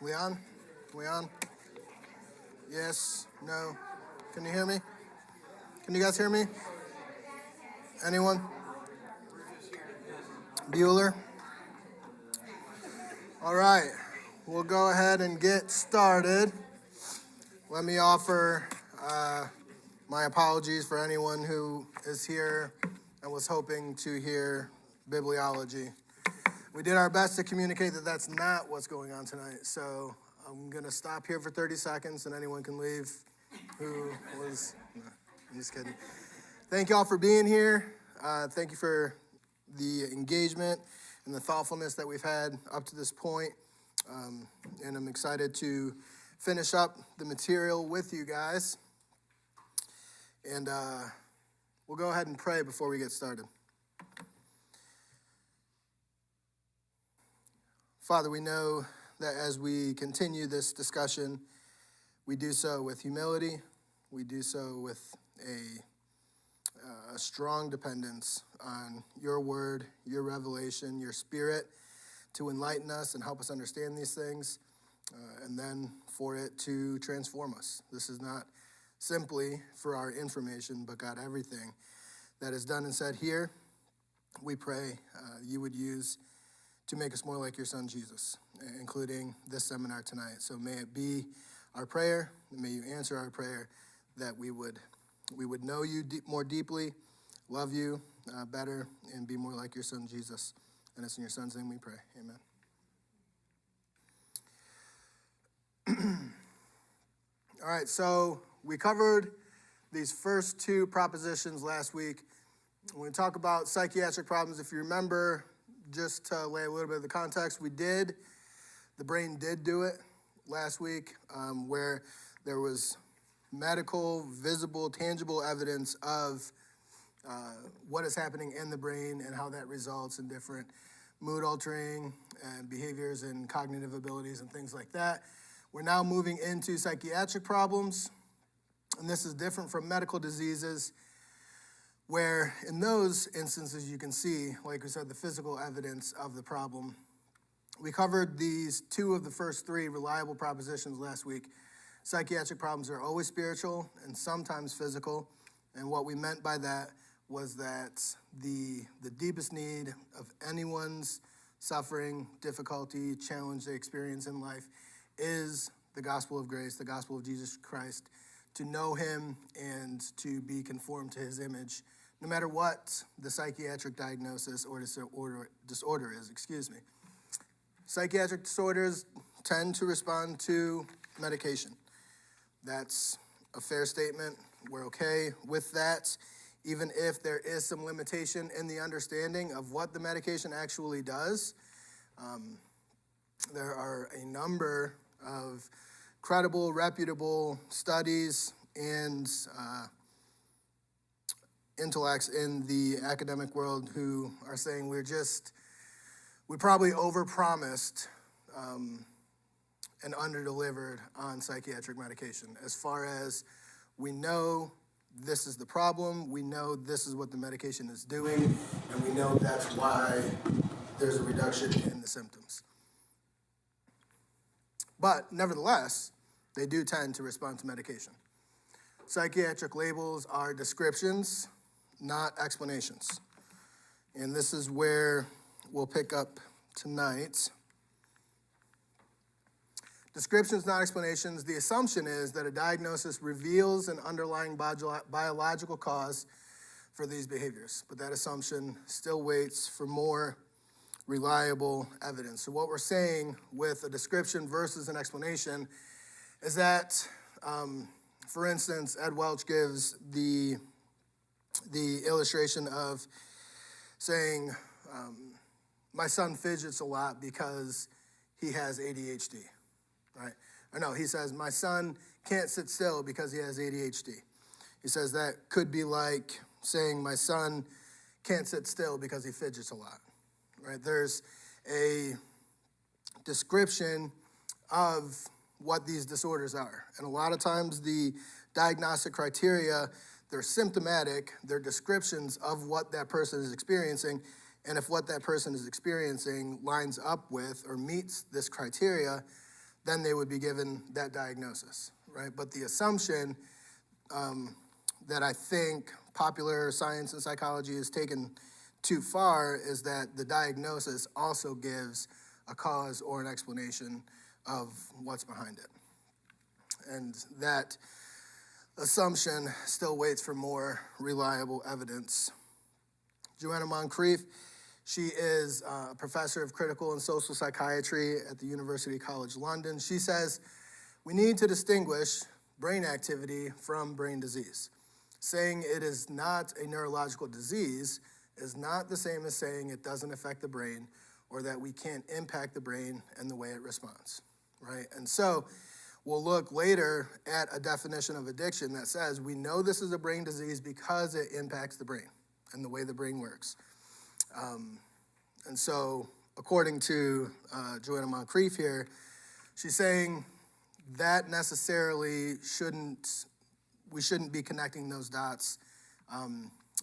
We on? We on? Yes? No? Can you hear me? Can you guys hear me? Anyone? Bueller? All right. We'll go ahead and get started. Let me offer my apologies for anyone who is here and was hoping to hear bibliology. We did our best to communicate that that's not what's going on tonight, so I'm going to stop here for 30 seconds and anyone can leave who was... No, I'm just kidding. Thank you all for being here. Thank you for the engagement and the thoughtfulness that we've had up to this point. And I'm excited to finish up the material with you guys. And we'll go ahead and pray before we get started. Father, we know that as we continue this discussion, we do so with humility. We do so with a strong dependence on your word, your revelation, your spirit to enlighten us and help us understand these things, and then for it to transform us. This is not simply for our information, but God, everything that is done and said here, we pray you would use to make us more like your son, Jesus, including this seminar tonight. So may it be our prayer, and may you answer our prayer, that we would know you more deeply, love you better, and be more like your son, Jesus. And it's in your son's name we pray. Amen. All right, so we covered these first two propositions last week. When we talk about psychiatric problems, if you remember, just to lay a little bit of the context, the brain did do it last week, where there was medical, visible, tangible evidence of what is happening in the brain and how that results in different mood altering and behaviors and cognitive abilities and things like that. We're now moving into psychiatric problems, and this is different from medical diseases, where in those instances you can see, like we said, the physical evidence of the problem. We covered these two of the first three reliable propositions last week. Psychiatric problems are always spiritual and sometimes physical, and what we meant by that was that the deepest need of anyone's suffering, difficulty, challenge they experience in life is the gospel of grace, the gospel of Jesus Christ, to know him and to be conformed to his image, no matter what the psychiatric diagnosis or disorder is. Psychiatric disorders tend to respond to medication. That's a fair statement. We're okay with that, even if there is some limitation in the understanding of what the medication actually does. There are a number of credible, reputable studies and intellects in the academic world who are saying we probably overpromised and underdelivered on psychiatric medication. As far as we know this is the problem, we know this is what the medication is doing, and we know that's why there's a reduction in the symptoms. But nevertheless, they do tend to respond to medication. Psychiatric labels are descriptions, not explanations. And this is where we'll pick up tonight. Descriptions, not explanations. The assumption is that a diagnosis reveals an underlying biological cause for these behaviors, but that assumption still waits for more reliable evidence. So what we're saying with a description versus an explanation is that, for instance, Ed Welch gives the illustration of saying, my son fidgets a lot because he has ADHD, right? Or no, he says, my son can't sit still because he has ADHD. He says that could be like saying my son can't sit still because he fidgets a lot, right? There's a description of what these disorders are. And a lot of times the diagnostic criteria, they're symptomatic, they're descriptions of what that person is experiencing, and if what that person is experiencing lines up with or meets this criteria, then they would be given that diagnosis, right? But the assumption that I think popular science and psychology has taken too far is that the diagnosis also gives a cause or an explanation of what's behind it. And that assumption still waits for more reliable evidence. Joanna Moncrief, she is a professor of critical and social psychiatry at the University College London. She says, we need to distinguish brain activity from brain disease. Saying it is not a neurological disease is not the same as saying it doesn't affect the brain or that we can't impact the brain and the way it responds, right? And so we'll look later at a definition of addiction that says we know this is a brain disease because it impacts the brain and the way the brain works. And so according to Joanna Moncrief here, she's saying that necessarily we shouldn't be connecting those dots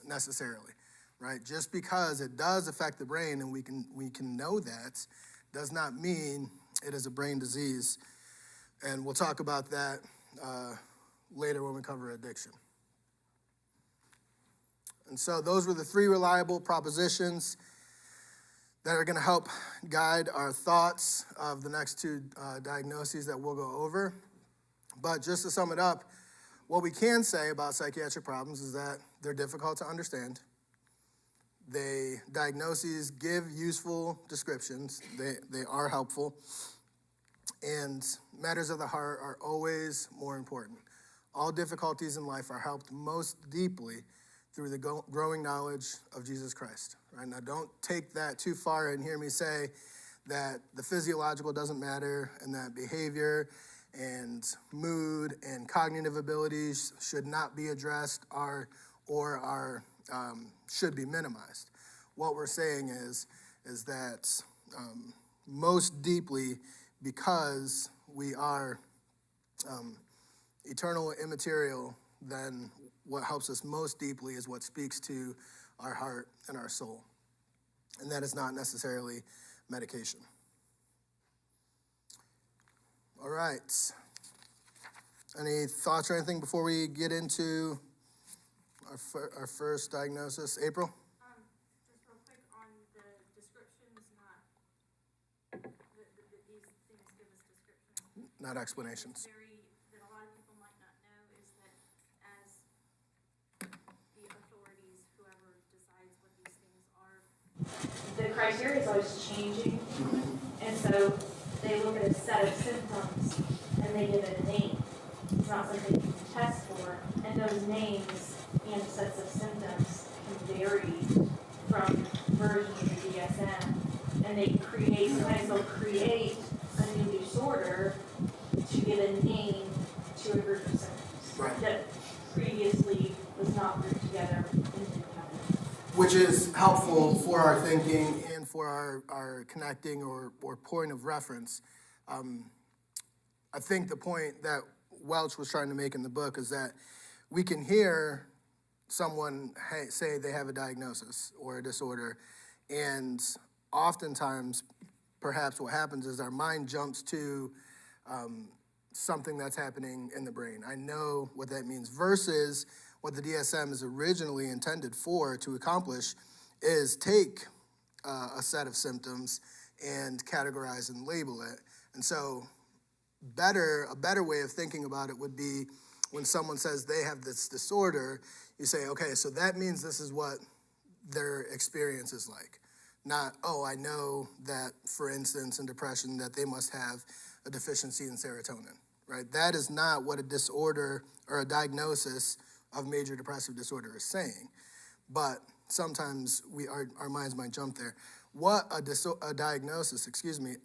necessarily, right? Just because it does affect the brain and we can know that does not mean it is a brain disease. And we'll talk about that later when we cover addiction. And so those were the three reliable propositions that are going to help guide our thoughts of the next two diagnoses that we'll go over. But just to sum it up, what we can say about psychiatric problems is that they're difficult to understand. Diagnoses give useful descriptions. They are helpful. And matters of the heart are always more important. All difficulties in life are helped most deeply through the growing knowledge of Jesus Christ. Right? Now, don't take that too far and hear me say that the physiological doesn't matter and that behavior and mood and cognitive abilities should not be addressed or should be minimized. What we're saying is that most deeply, because we are eternal and immaterial, then what helps us most deeply is what speaks to our heart and our soul. And that is not necessarily medication. All right. Any thoughts or anything before we get into our first diagnosis? April? Just real quick on the descriptions, these things give us descriptions. Not explanations. That a lot of people might not know is that as the authorities, whoever decides what these things are, the criteria is always changing. And so they look at a set of symptoms and they give it a name. It's not something you can test for. And those names and sets of symptoms can vary from versions of the DSM. And sometimes they'll create a new disorder to give a name to a group of symptoms that previously was not grouped together and didn't have it. Which is helpful for our thinking and for our connecting or point of reference. I think the point that Welch was trying to make in the book is that we can hear someone say they have a diagnosis or a disorder, and oftentimes, perhaps what happens is our mind jumps to something that's happening in the brain. I know what that means, versus what the DSM is originally intended for to accomplish is take a set of symptoms and categorize and label it. And so a better way of thinking about it would be when someone says they have this disorder, you say, okay, so that means this is what their experience is like. Not, oh, I know that, for instance, in depression, that they must have a deficiency in serotonin, right? That is not what a disorder or a diagnosis of major depressive disorder is saying. But sometimes our minds might jump there. What a diagnosis,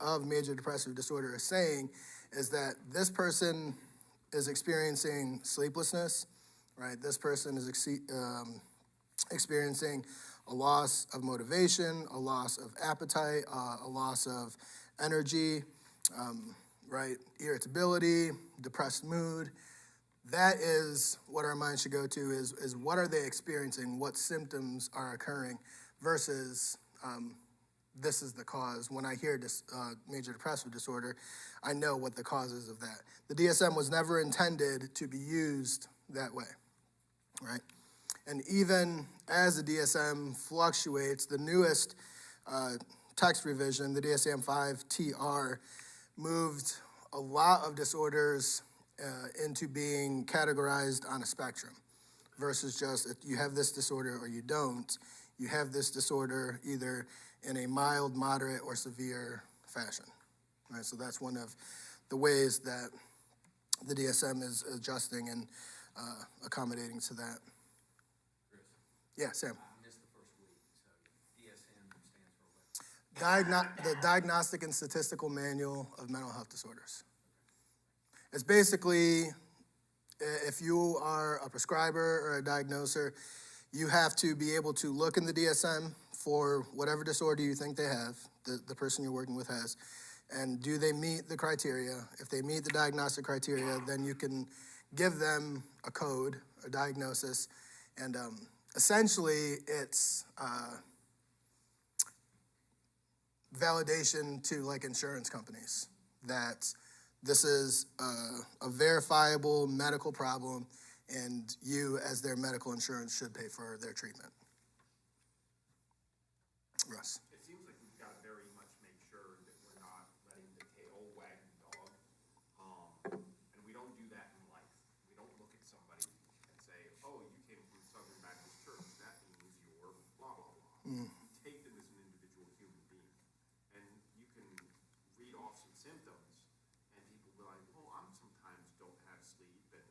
of major depressive disorder is saying is that this person is experiencing sleeplessness, right? This person is experiencing a loss of motivation, a loss of appetite, a loss of energy, right? Irritability, depressed mood. That is what our mind should go to is what are they experiencing, what symptoms are occurring, versus this is the cause. When I hear major depressive disorder, I know what the cause is of that. The DSM was never intended to be used that way, right? And even as the DSM fluctuates, the newest text revision, the DSM-5 TR, moved a lot of disorders into being categorized on a spectrum versus just if you have this disorder or you don't. You have this disorder either in a mild, moderate, or severe fashion, right? So that's one of the ways that the DSM is adjusting and accommodating to that. Chris, Yeah, Sam. I missed the first week, so DSM stands for what? The Diagnostic and Statistical Manual of Mental Health Disorders. It's basically, if you are a prescriber or a diagnoser, you have to be able to look in the DSM for whatever disorder you think they have, the person you're working with has, and do they meet the criteria? If they meet the diagnostic criteria, then you can give them a code, a diagnosis, and essentially it's validation to like insurance companies that this is a verifiable medical problem and you as their medical insurance should pay for their treatment. Russ. It seems like we've got to very much make sure that we're not letting the tail wag the dog. And we don't do that in life. We don't look at somebody and say, oh, you came from Southern Baptist Church, that means you're blah, blah, blah. You take them as an individual human being. And you can read off some symptoms and people be like, well, I'm sometimes don't have sleep and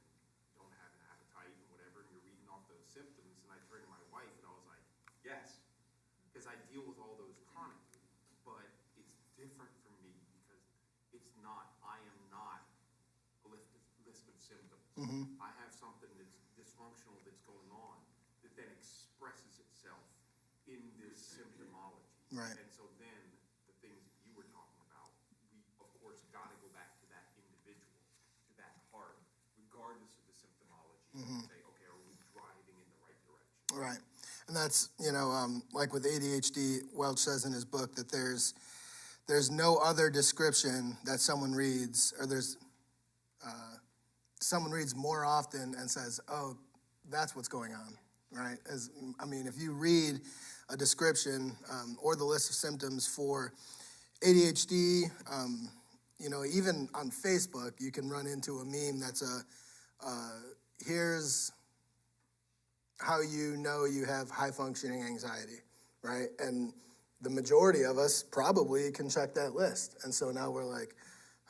don't have an appetite and whatever, and you're reading off those symptoms. And I turned to my wife and I was like, yes. Because I deal with all those chronically, but it's different for me because it's not, I am not a list of symptoms. I have something that's dysfunctional that's going on that then expresses itself in this symptomology. Right. And so then the things that you were talking about, we of course got to go back to that individual, to that heart, regardless of the symptomology, and say, okay, are we driving in the right direction? Right. And that's, like with ADHD, Welch says in his book that there's no other description that someone reads, or someone reads more often and says, oh, that's what's going on, right? If you read a description or the list of symptoms for ADHD, even on Facebook, you can run into a meme that's here's how you know you have high-functioning anxiety, right? And the majority of us probably can check that list. And so now we're like,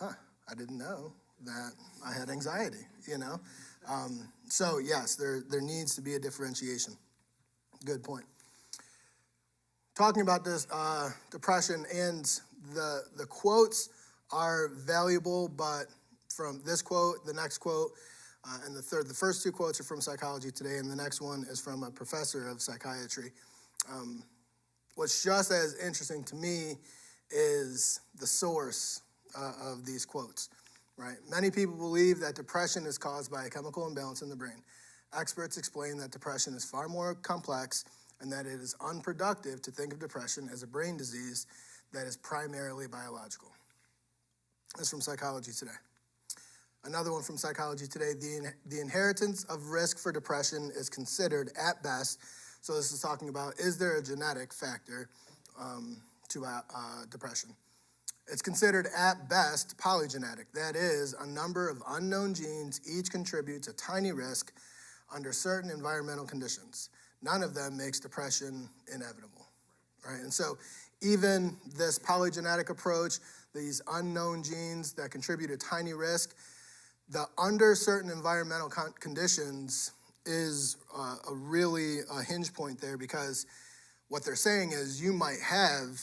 I didn't know that I had anxiety, So yes, there needs to be a differentiation. Good point. Talking about this depression, and the quotes are valuable, but from this quote, the next quote, and the first two quotes are from Psychology Today, and the next one is from a professor of psychiatry. What's just as interesting to me is the source of these quotes, right? Many people believe that depression is caused by a chemical imbalance in the brain. Experts explain that depression is far more complex and that it is unproductive to think of depression as a brain disease that is primarily biological. That's from Psychology Today. Another one from Psychology Today, the inheritance of risk for depression is considered at best, so this is talking about, is there a genetic factor to depression? It's considered at best polygenetic. That is, a number of unknown genes each contributes a tiny risk under certain environmental conditions. None of them makes depression inevitable, right? And so even this polygenetic approach, these unknown genes that contribute a tiny risk, the under certain environmental conditions is a really hinge point there, because what they're saying is you might have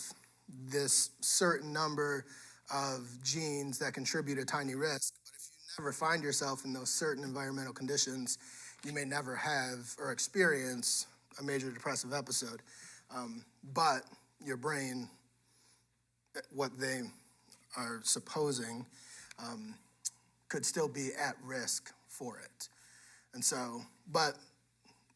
this certain number of genes that contribute a tiny risk, but if you never find yourself in those certain environmental conditions, you may never have or experience a major depressive episode. But your brain, what they are supposing, could still be at risk for it. And so, but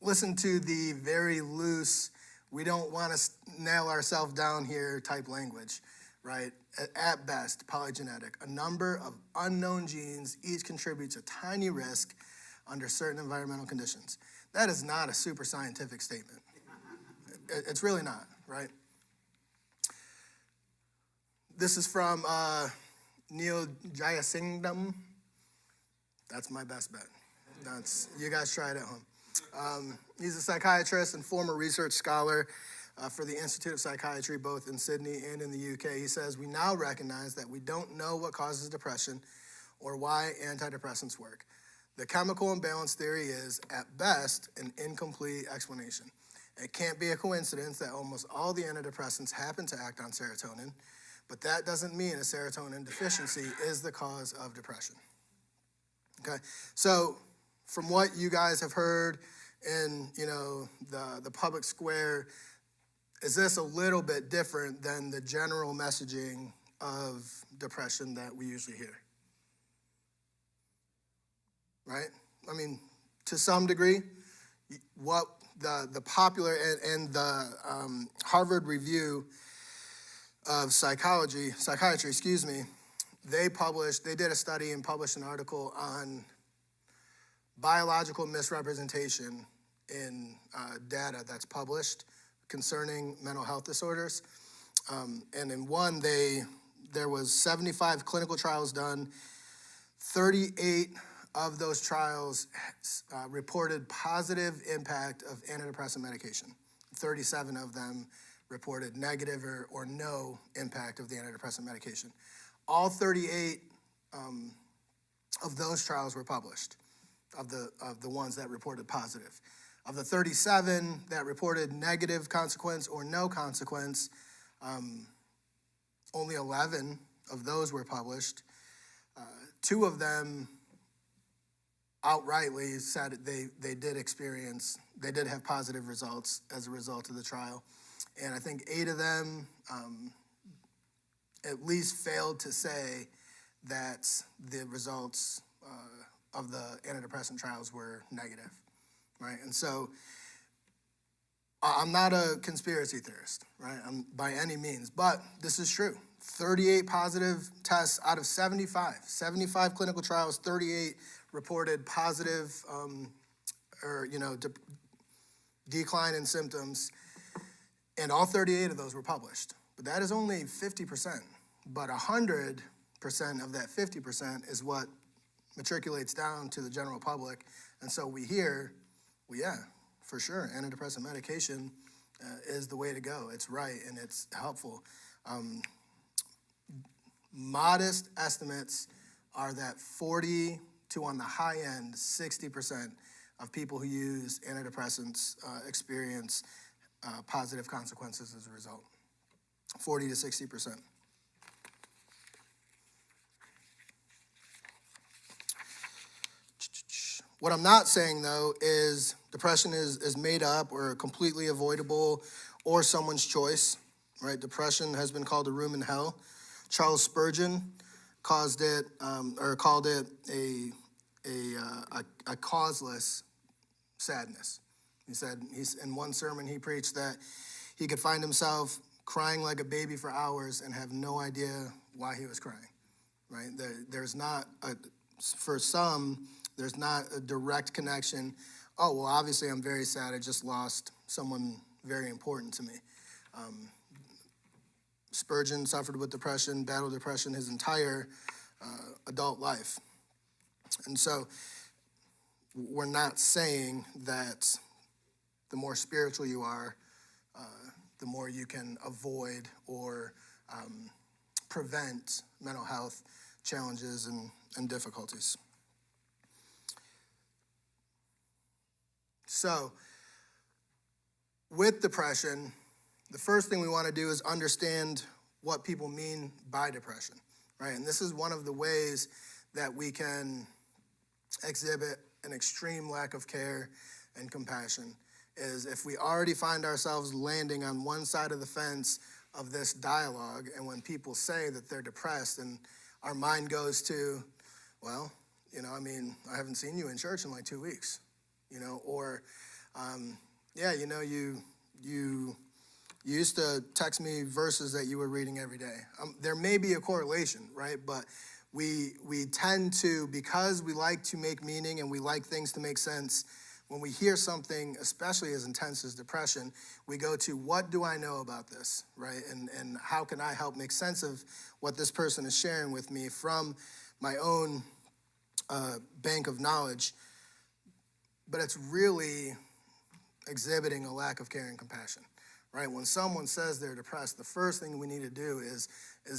listen to the very loose we don't want to nail ourselves down here type language, right? At best, polygenetic. A number of unknown genes each contributes a tiny risk under certain environmental conditions. That is not a super scientific statement. It's really not, right? This is from Neil Jayasingam. That's my best bet. You guys try it at home. He's a psychiatrist and former research scholar for the Institute of Psychiatry, both in Sydney and in the UK. He says, we now recognize that we don't know what causes depression or why antidepressants work. The chemical imbalance theory is, at best, an incomplete explanation. It can't be a coincidence that almost all the antidepressants happen to act on serotonin, but that doesn't mean a serotonin deficiency is the cause of depression. Okay, so from what you guys have heard in, the public square, is this a little bit different than the general messaging of depression that we usually hear? Right? I mean, to some degree, what the popular and the Harvard Review of Psychiatry, they did a study and published an article on biological misrepresentation in data that's published concerning mental health disorders. And in one, there was 75 clinical trials done. 38 of those trials reported positive impact of antidepressant medication. 37 of them reported negative or no impact of the antidepressant medication. All 38 of those trials were published, of the ones that reported positive. Of the 37 that reported negative consequence or no consequence, only 11 of those were published. 2 of them outrightly said they did have positive results as a result of the trial. And I think 8 of them at least failed to say that the results of the antidepressant trials were negative, right? And so I'm not a conspiracy theorist, right? By any means, but this is true. 38 positive tests out of 75. 75 clinical trials, 38 reported positive decline in symptoms, and all 38 of those were published. But that is only 50%. But 100% of that 50% is what matriculates down to the general public. And so we hear, well, yeah, for sure, antidepressant medication is the way to go. It's right and it's helpful. Modest estimates are that 40 to, on the high end, 60% of people who use antidepressants experience positive consequences as a result. 40 to 60%. What I'm not saying, though, is depression is made up or completely avoidable or someone's choice, right? Depression has been called a room in hell. Charles Spurgeon called it a causeless sadness. He said in one sermon he preached that he could find himself crying like a baby for hours and have no idea why he was crying, right? For some, there's not a direct connection. Oh, well, obviously I'm very sad. I just lost someone very important to me. Spurgeon suffered with depression, battled depression his entire adult life. And so we're not saying that the more spiritual you are, the more you can avoid or prevent mental health challenges and difficulties. So, with depression, the first thing we want to do is understand what people mean by depression, right? And this is one of the ways that we can exhibit an extreme lack of care and compassion, is if we already find ourselves landing on one side of the fence of this dialogue, and when people say that they're depressed, and our mind goes to, well, I haven't seen you in church in like 2 weeks, or, you used to text me verses that you were reading every day. There may be a correlation, right? But we tend to, because we like to make meaning and we like things to make sense, when we hear something, especially as intense as depression, we go to, what do I know about this, right? And how can I help make sense of what this person is sharing with me from my own bank of knowledge? But it's really exhibiting a lack of care and compassion, right? When someone says they're depressed, the first thing we need to do is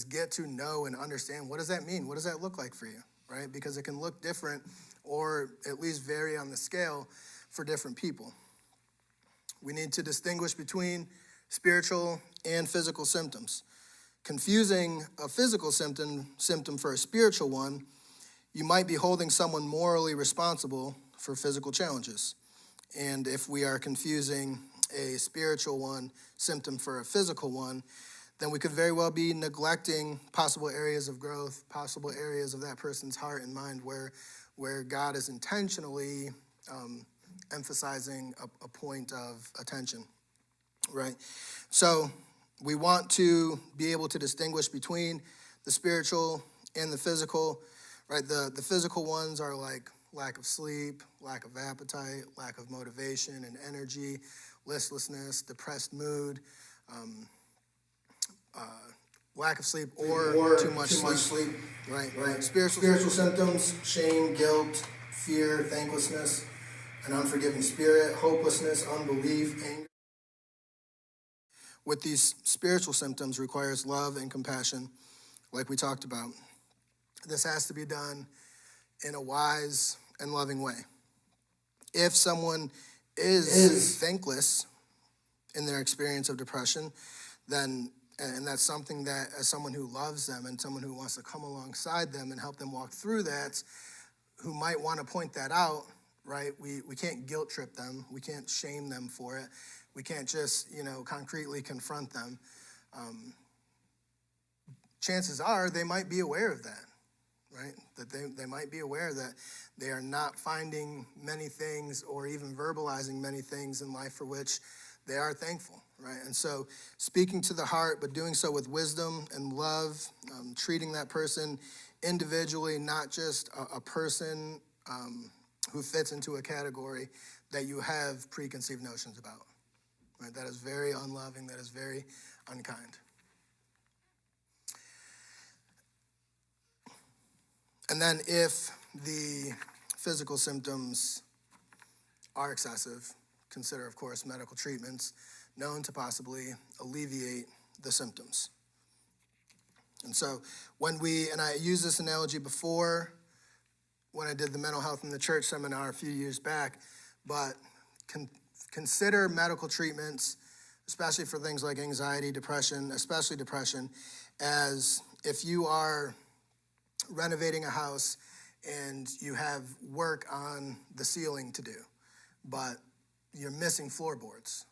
get to know and understand, what does that mean? What does that look like for you, right? Because it can look different, or at least vary on the scale for different people. We need to distinguish between spiritual and physical symptoms. Confusing a physical symptom for a spiritual one, you might be holding someone morally responsible for physical challenges. And if we are confusing a spiritual symptom for a physical one, then we could very well be neglecting possible areas of growth, possible areas of that person's heart and mind where God is intentionally emphasizing a point of attention, right? So we want to be able to distinguish between the spiritual and the physical, right? The physical ones are like lack of sleep, lack of appetite, lack of motivation and energy, listlessness, depressed mood, lack of sleep or too much sleep. Right. Spiritual symptoms, shame, guilt, fear, thanklessness, an unforgiving spirit, hopelessness, unbelief, anger. With these spiritual symptoms requires love and compassion, like we talked about. This has to be done in a wise and loving way. If someone is thankless in their experience of depression, then, and that's something that, as someone who loves them and someone who wants to come alongside them and help them walk through that, who might want to point that out, right? We can't guilt trip them. We can't shame them for it. We can't just, concretely confront them. Chances are they might be aware of that, right? That they might be aware that they are not finding many things or even verbalizing many things in life for which they are thankful, right? And so speaking to the heart, but doing so with wisdom and love, treating that person individually, not just a person who fits into a category that you have preconceived notions about, right? That is very unloving, that is very unkind. And then if the physical symptoms are excessive, consider, of course, medical treatments known to possibly alleviate the symptoms. And so and I used this analogy before when I did the mental health in the church seminar a few years back, but consider medical treatments, especially for things like anxiety, depression, especially depression, as if you are renovating a house and you have work on the ceiling to do, but you're missing floorboards.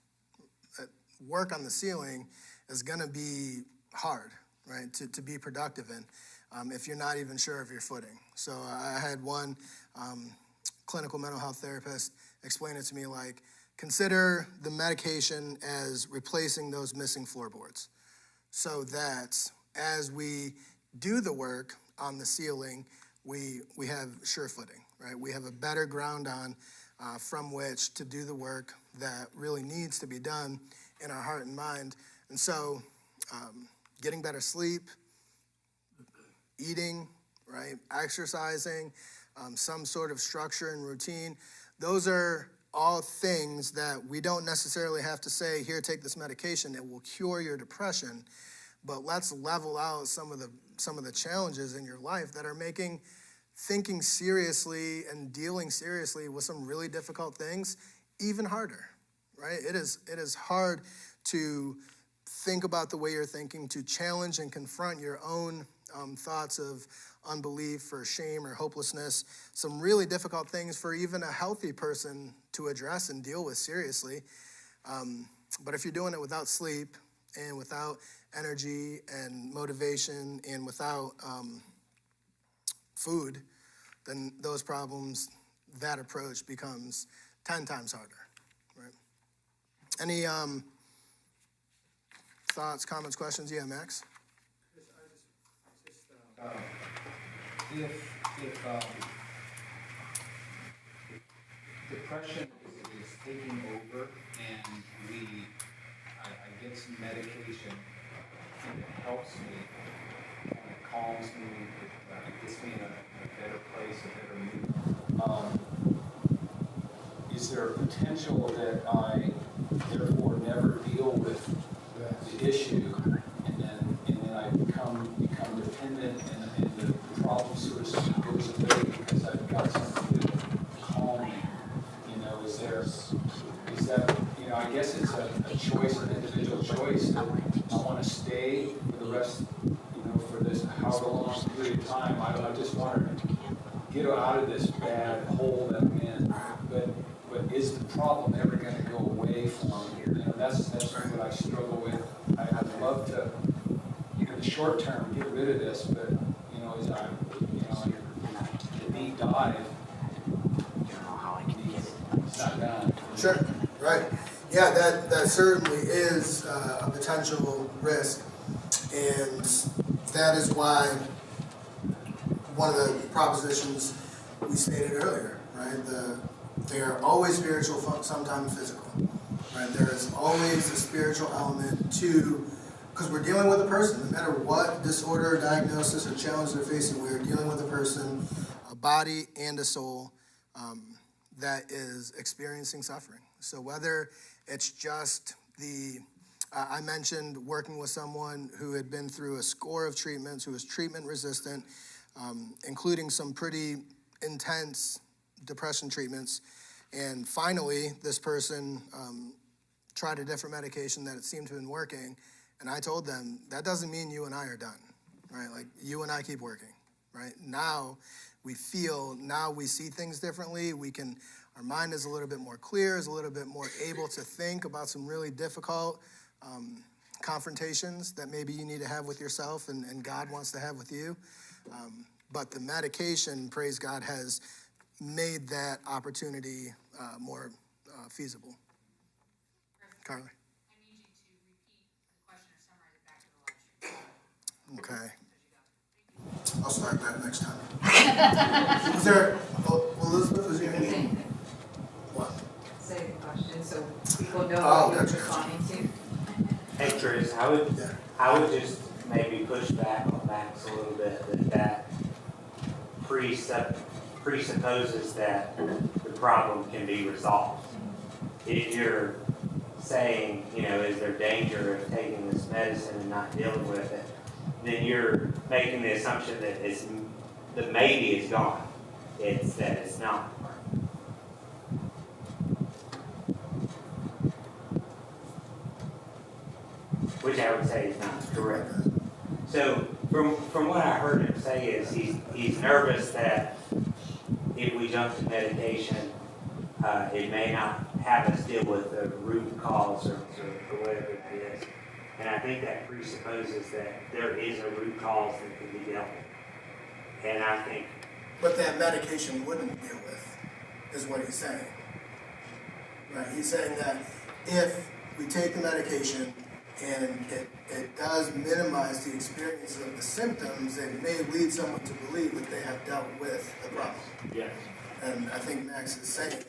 Work on the ceiling is going to be hard, right, to be productive in if you're not even sure of your footing. So I had one clinical mental health therapist explain it to me like, consider the medication as replacing those missing floorboards so that as we do the work on the ceiling, we have sure footing, right? We have a better ground on from which to do the work that really needs to be done in our heart and mind. And so getting better sleep, eating, right, exercising, some sort of structure and routine, those are all things that we don't necessarily have to say, here, take this medication, it will cure your depression. But let's level out some of the challenges in your life that are making thinking seriously and dealing seriously with some really difficult things even harder, right? It is hard to think about the way you're thinking, to challenge and confront your own thoughts of unbelief or shame or hopelessness, some really difficult things for even a healthy person to address and deal with seriously. But if you're doing it without sleep and without energy and motivation and without food, then those problems, that approach becomes 10 times harder, right? thoughts, comments, questions? Yeah, Max? If depression is taking over and I get some medication and it helps me, and it calms me, it gets me in a better place, a better mood. Is there a potential that I therefore never deal with the issue and then I become dependent and the problem sort of goes away because I've got something to calm me? You know, is that, you know, I guess it's a choice, an individual choice that I want to stay for the rest, you know, for this however long period of time. I just want to get out of this bad hole that I'm in. But is the problem ever going to go away from me? You know, that's what I struggle with. I'd love to, in the short term, get rid of this, but you know, as I, you know, the deep dive, it's not done. Sure, right. Yeah, that certainly is a potential risk, and that is why one of the propositions we stated earlier, right? They are always spiritual, sometimes physical, right? There is always a spiritual element to, because we're dealing with a person, no matter what disorder, diagnosis, or challenge they're facing, we're dealing with a person, a body and a soul that is experiencing suffering. So whether it's just I mentioned working with someone who had been through a score of treatments, who was treatment resistant, including some pretty intense depression treatments. And finally, this person tried a different medication that it seemed to have been working. And I told them, that doesn't mean you and I are done, right? Like, you and I keep working, right? Now we see things differently. Our mind is a little bit more clear, is a little bit more able to think about some really difficult confrontations that maybe you need to have with yourself and God wants to have with you. But the medication, praise God, has made that opportunity more feasible. Carly? I need you to repeat the question or summarize it back to the live stream. Okay. I'll start that next time. Was there, Elizabeth, was there anything? What? Say the question so people know Oh, what you're gotcha. responding to. Hey, Chris, I would just maybe push back on Max a little bit, that presupposes that the problem can be resolved. If you're saying, you know, is there danger of taking this medicine and not dealing with it, then you're making the assumption that the maybe is gone. It's that it's not. Which I would say is not correct. So from what I heard him say is he's nervous that if we jump to medication, it may not have us deal with the root cause or whatever it is. And I think that presupposes that there is a root cause that can be dealt with. And I think... But that medication wouldn't deal with, is what he's saying. Right? He's saying that if we take the medication and it does minimize the experience of the symptoms, it may lead someone to believe that they have dealt with the problem. Yes. And I think Max is saying,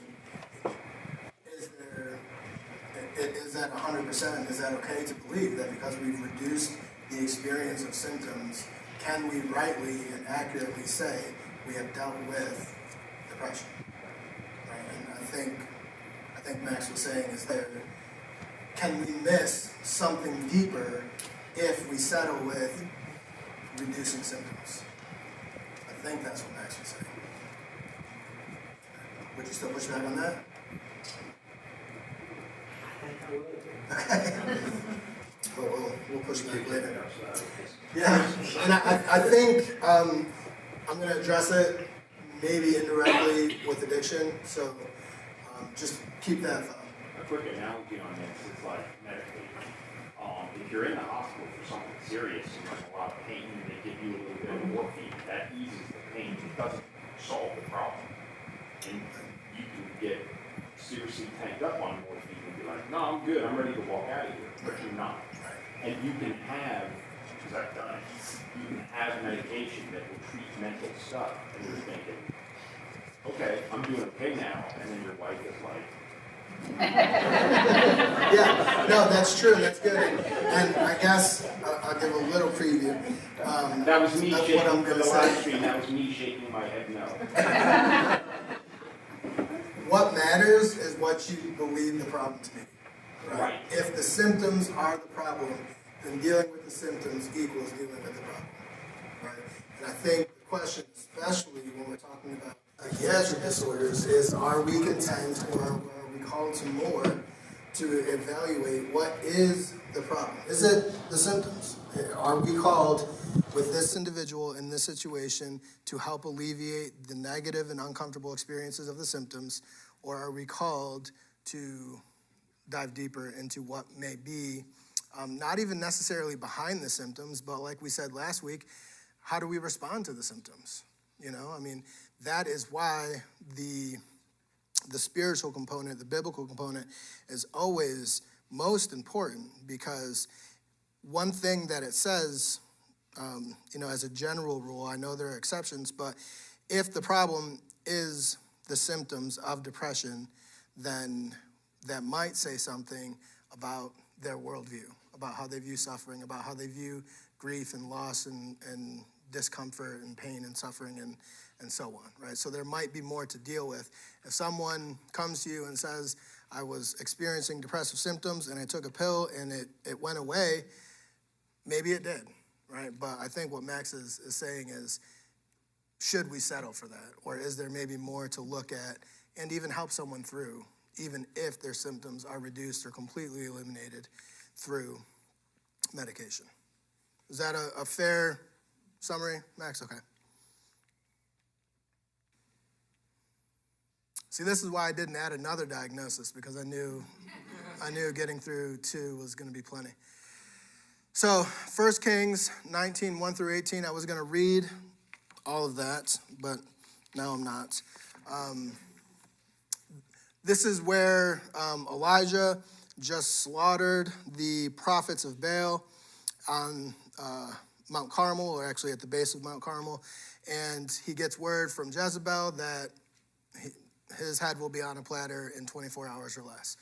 is that 100%, is that okay to believe that because we've reduced the experience of symptoms, can we rightly and accurately say we have dealt with depression? Right? And I think Max was saying is there, can we miss something deeper if we settle with reducing symptoms? I think that's what Max was saying. Would you still push back on that? Okay. We'll push back later. Yeah, and I think I'm going to address it maybe indirectly with addiction, so just keep that thought. A quick analogy on this is like medication. If you're in the hospital for something serious and you're in a lot of pain, and they give you a little bit of morphine, that eases the pain. It doesn't solve the problem. And you can get seriously tanked up on morphine and be like, no, I'm good, I'm ready to walk out of here. But you're not. And you can have, because I've done it, you can have medication that will treat mental stuff, and you're thinking, okay, I'm doing okay now, and then your wife is like, Yeah, no, that's true, that's good. And I guess I'll give a little preview. that was me That's shaking, what I'm for gonna the say. live stream, that was me shaking my head no. What matters is what you believe the problem to be. Right. If the symptoms are the problem, then dealing with the symptoms equals dealing with the problem. Right? And I think the question, especially when we're talking about psychiatric disorders, is are we content or are we called to more to evaluate what is the problem? Is it the symptoms? Are we called with this individual in this situation to help alleviate the negative and uncomfortable experiences of the symptoms, or are we called to dive deeper into what may be not even necessarily behind the symptoms, but like we said last week, how do we respond to the symptoms? You know, I mean, that is why the spiritual component, the biblical component, is always most important, because one thing that it says, you know, as a general rule, I know there are exceptions, but if the problem is the symptoms of depression, then that might say something about their worldview, about how they view suffering, about how they view grief and loss and discomfort and pain and suffering and so on, right? So there might be more to deal with. If someone comes to you and says, I was experiencing depressive symptoms and I took a pill and it went away, maybe it did, right? But I think what Max is saying is, should we settle for that? Or is there maybe more to look at and even help someone through, even if their symptoms are reduced or completely eliminated through medication? Is that a fair summary, Max? Okay. See, this is why I didn't add another diagnosis, because I knew getting through 2 was going to be plenty. So 1 Kings 19, 1 through 18, I was going to read all of that, but now I'm not. This is where Elijah just slaughtered the prophets of Baal on Mount Carmel, or actually at the base of Mount Carmel, and he gets word from Jezebel that his head will be on a platter in 24 hours or less.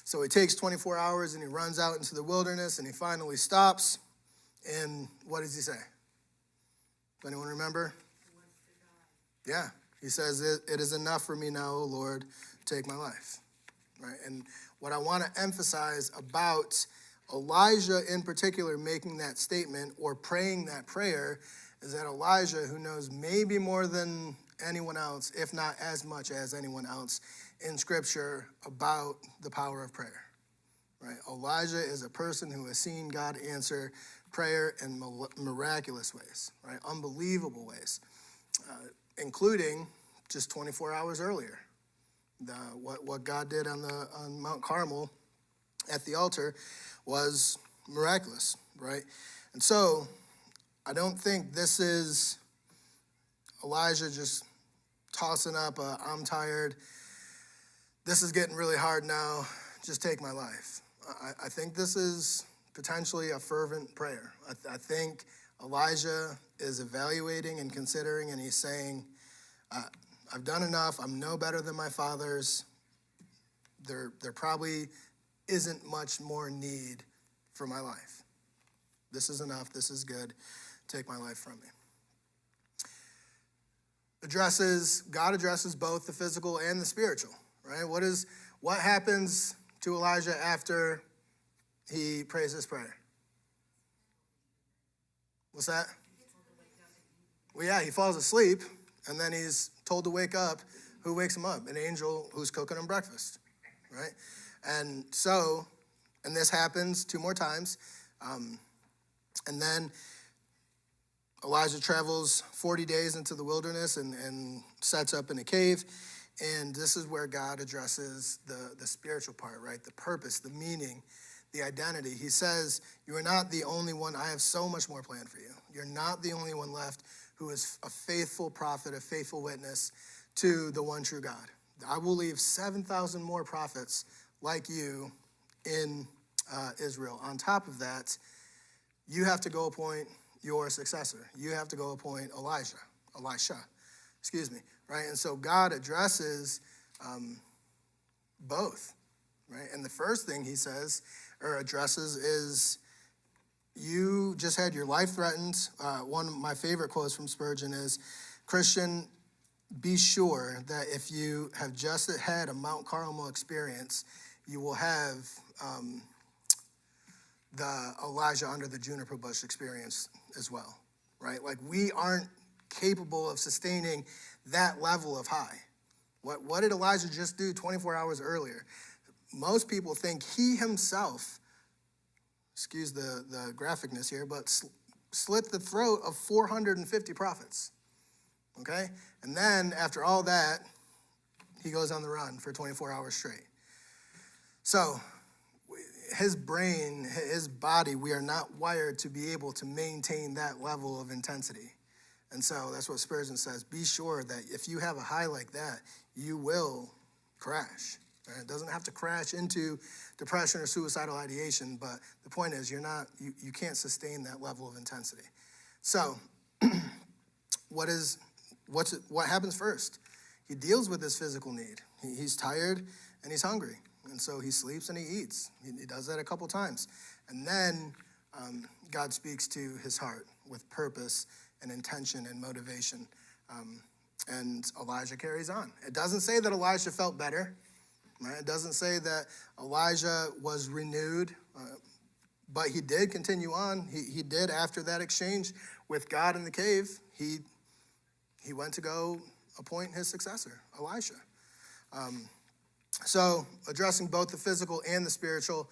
So he takes 24 hours and he runs out into the wilderness and he finally stops. And what does he say? Does anyone remember? Yeah, he says, it is enough for me now, O Lord, take my life. Right? And what I want to emphasize about Elijah in particular making that statement or praying that prayer is that Elijah, who knows maybe more than anyone else, if not as much as anyone else in Scripture, about the power of prayer. Right? Elijah is a person who has seen God answer prayer in miraculous ways, right? Unbelievable ways, including just 24 hours earlier. What God did on Mount Carmel at the altar was miraculous, right? And so I don't think this is Elijah just tossing up I'm tired, this is getting really hard now, just take my life. I think this is potentially a fervent prayer. I think Elijah is evaluating and considering, and he's saying, I've done enough, I'm no better than my fathers, there probably isn't much more need for my life. This is enough, this is good, take my life from me. God addresses both the physical and the spiritual, right? What happens to Elijah after he prays this prayer? What's that? Well, yeah, he falls asleep, and then he's told to wake up. Who wakes him up? An angel who's cooking him breakfast, right? And this happens 2 more times. And then Elijah travels 40 days into the wilderness and sets up in a cave. And this is where God addresses the spiritual part, right? The purpose, the meaning, the identity. He says, you are not the only one. I have so much more planned for you. You're not the only one left who is a faithful prophet, a faithful witness to the one true God. I will leave 7,000 more prophets like you in Israel. On top of that, you have to go appoint your successor. You have to go appoint Elisha, right? And so God addresses both, right? And the first thing he says or addresses is, you just had your life threatened. One of my favorite quotes from Spurgeon is, Christian, be sure that if you have just had a Mount Carmel experience, you will have the Elijah under the juniper bush experience as well, right? Like, we aren't capable of sustaining that level of high. What did Elijah just do 24 hours earlier? Most people think he himself, excuse the graphicness here, but slit the throat of 450 prophets, okay? And then after all that, he goes on the run for 24 hours straight. So his brain, his body, we are not wired to be able to maintain that level of intensity. And so that's what Spurgeon says. Be sure that if you have a high like that, you will crash. Right? It doesn't have to crash into depression or suicidal ideation, but the point is you can't sustain that level of intensity. So what happens first? He deals with his physical need. He's tired and he's hungry. And so he sleeps and he eats. He does that a couple times. And then God speaks to his heart with purpose and intention and motivation. And Elijah carries on. It doesn't say that Elijah felt better. Right? It doesn't say that Elijah was renewed. But he did continue on. He did, after that exchange with God in the cave, he went to go appoint his successor, Elisha. So addressing both the physical and the spiritual,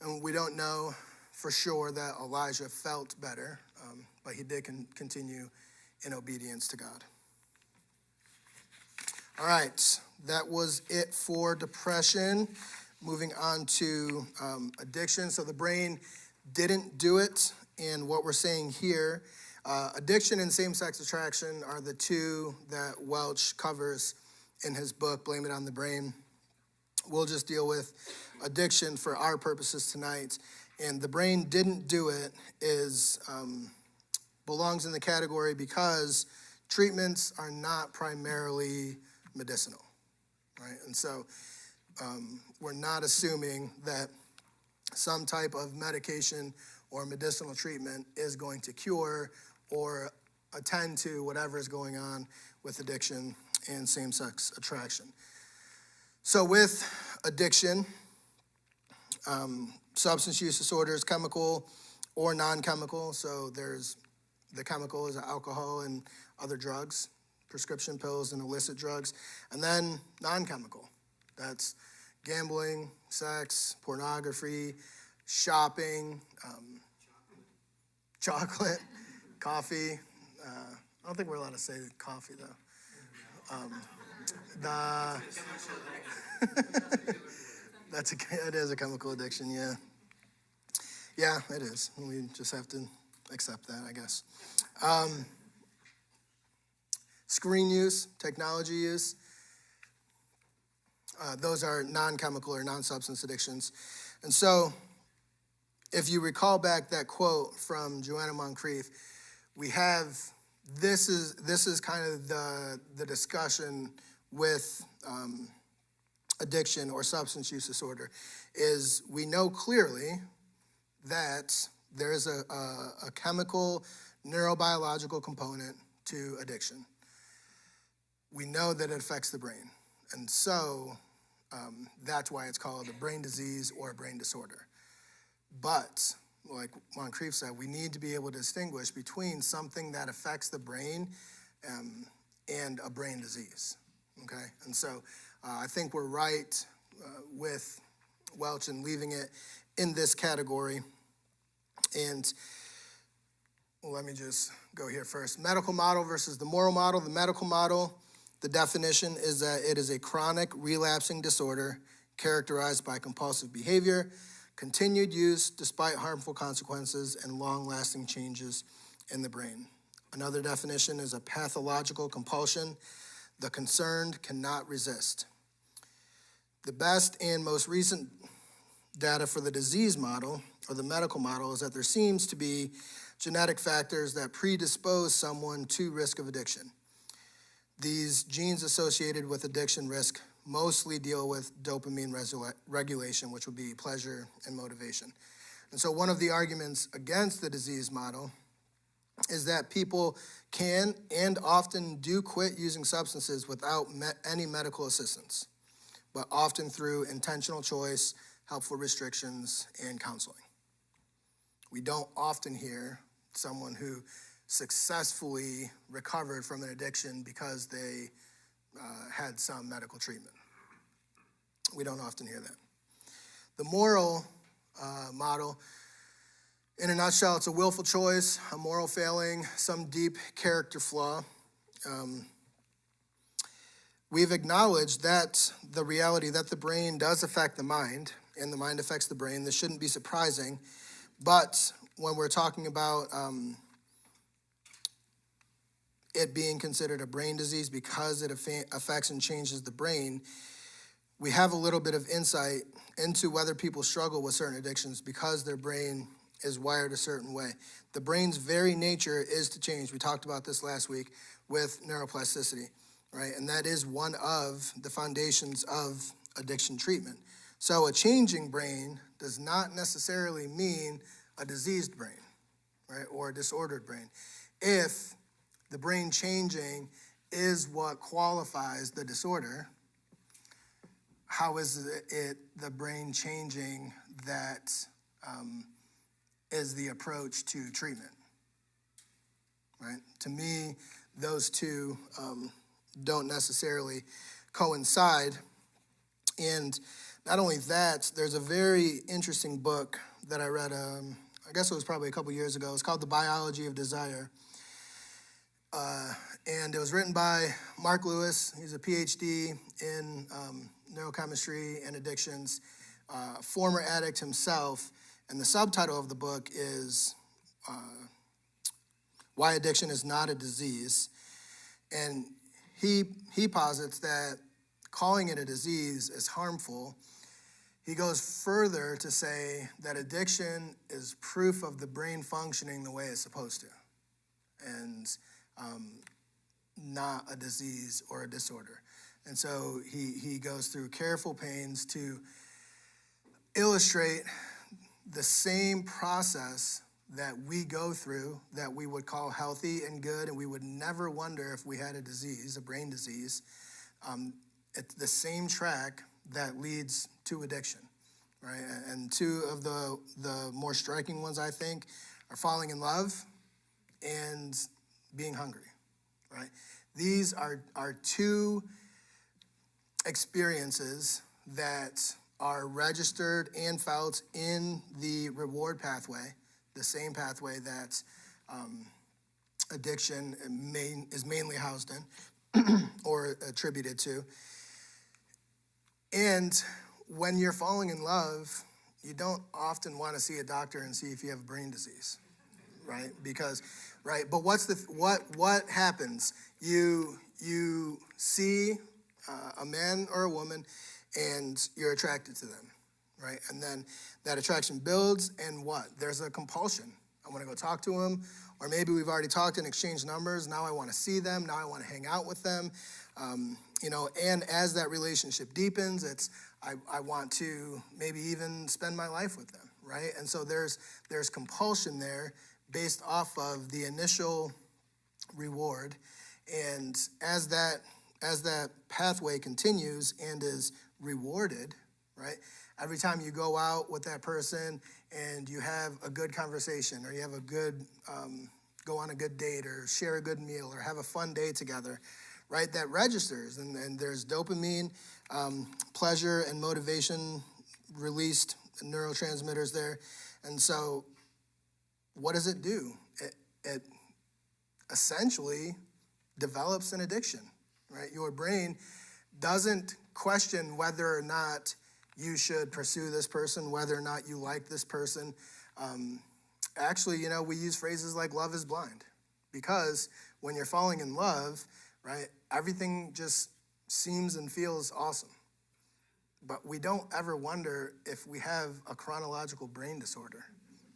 and we don't know for sure that Elijah felt better, but he did continue in obedience to God. All right, that was it for depression. Moving on to addiction. So the brain didn't do it, and what we're saying here, addiction and same-sex attraction are the two that Welch covers in his book, Blame It on the Brain. We'll just deal with addiction for our purposes tonight. And the brain didn't do it belongs in the category because treatments are not primarily medicinal, right? And so we're not assuming that some type of medication or medicinal treatment is going to cure or attend to whatever is going on with addiction and same-sex attraction. So with addiction, substance use disorders, chemical or non-chemical. So there's the chemical is alcohol and other drugs, prescription pills and illicit drugs. And then non-chemical, that's gambling, sex, pornography, shopping, chocolate, coffee. I don't think we're allowed to say coffee, though. It is a chemical addiction, yeah. Yeah, it is. We just have to accept that, I guess. Screen use, technology use, those are non-chemical or non-substance addictions. And so if you recall back that quote from Joanna Moncrief, we have, this is kind of the discussion with addiction or substance use disorder, is we know clearly that there's a chemical neurobiological component to addiction. We know that it affects the brain. And so that's why it's called a brain disease or a brain disorder. But like Moncrief said, we need to be able to distinguish between something that affects the brain and a brain disease, okay? And so I think we're right with Welch and leaving it in this category. And let me just go here first. Medical model versus the moral model. The medical model, the definition is that it is a chronic relapsing disorder characterized by compulsive behavior, continued use despite harmful consequences, and long-lasting changes in the brain. Another definition is a pathological compulsion the concerned cannot resist. The best and most recent data for the disease model or the medical model, is that there seems to be genetic factors that predispose someone to risk of addiction. These genes associated with addiction risk mostly deal with dopamine regulation, which would be pleasure and motivation. And so one of the arguments against the disease model is that people can and often do quit using substances without any medical assistance, but often through intentional choice, helpful restrictions, and counseling. We don't often hear someone who successfully recovered from an addiction because they had some medical treatment. We don't often hear that. The moral model, in a nutshell, it's a willful choice, a moral failing, some deep character flaw. We've acknowledged that the reality that the brain does affect the mind, and the mind affects the brain. This shouldn't be surprising, but when we're talking about it being considered a brain disease because it affects and changes the brain, we have a little bit of insight into whether people struggle with certain addictions because their brain is wired a certain way. The brain's very nature is to change. We talked about this last week with neuroplasticity, right? And that is one of the foundations of addiction treatment. So a changing brain does not necessarily mean a diseased brain, right? Or a disordered brain. If the brain changing is what qualifies the disorder, how is it the brain changing that is the approach to treatment, right? To me, those two don't necessarily coincide. And not only that, there's a very interesting book that I read, I guess it was probably a couple years ago. It's called The Biology of Desire. And it was written by Mark Lewis. He's a PhD in neurochemistry and addictions, former addict himself. And the subtitle of the book is Why Addiction is Not a Disease. And he posits that calling it a disease is harmful. He goes further to say that addiction is proof of the brain functioning the way it's supposed to, and not a disease or a disorder. And so he goes through careful pains to illustrate the same process that we go through that we would call healthy and good, and we would never wonder if we had a disease, a brain disease. It's the same track that leads to addiction, right? And two of the more striking ones, I think, are falling in love and being hungry, right? These are two experiences that are registered and felt in the reward pathway, the same pathway that addiction is mainly housed in or attributed to. And when you're falling in love, you don't often want to see a doctor and see if you have a brain disease, right? Because, right, but what happens? You see a man or a woman and you're attracted to them, right? And then that attraction builds, and what? There's a compulsion. I want to go talk to them, or maybe we've already talked and exchanged numbers. Now I want to see them. Now I want to hang out with them. And as that relationship deepens, I want to maybe even spend my life with them, right? And so there's compulsion there based off of the initial reward, and as that pathway continues and is rewarded, right? Every time you go out with that person and you have a good conversation, or you have a good, go on a good date, or share a good meal, or have a fun day together, right? That registers, and there's dopamine, pleasure and motivation released, neurotransmitters there. And so what does it do? It essentially develops an addiction, right? Your brain doesn't question whether or not you should pursue this person, whether or not you like this person. Actually, we use phrases like love is blind, because when you're falling in love, right, everything just seems and feels awesome. but we don't ever wonder if we have a chronological brain disorder,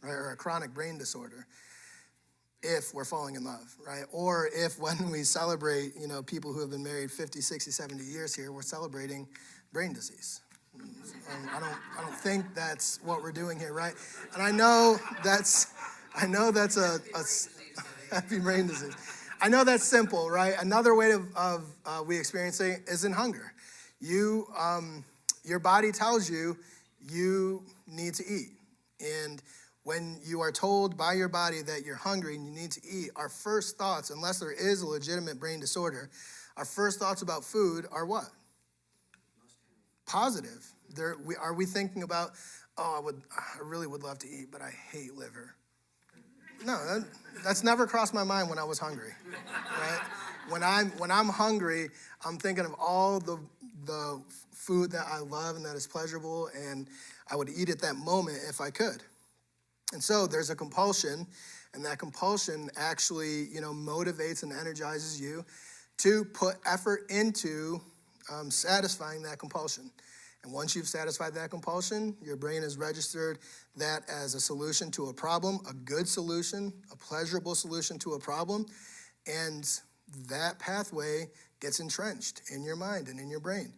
right, or a chronic brain disorder, if we're falling in love, right? Or if when we celebrate, people who have been married 50, 60, 70 years here, we're celebrating brain disease. I don't think that's what we're doing here, right? And I know that's a happy brain disease. I know that's simple, right? Another way of we experience it is in hunger. Your body tells you need to eat. And when you are told by your body that you're hungry and you need to eat, our first thoughts, unless there is a legitimate brain disorder, our first thoughts about food are what? Positive. Are we thinking about, I really would love to eat, but I hate liver? No, that's never crossed my mind when I was hungry, right? When I'm hungry, I'm thinking of all the food that I love and that is pleasurable, and I would eat at that moment if I could. And so there's a compulsion, and that compulsion actually, motivates and energizes you to put effort into satisfying that compulsion. And once you've satisfied that compulsion, your brain has registered that as a solution to a problem, a good solution, a pleasurable solution to a problem, and that pathway gets entrenched in your mind and in your brain.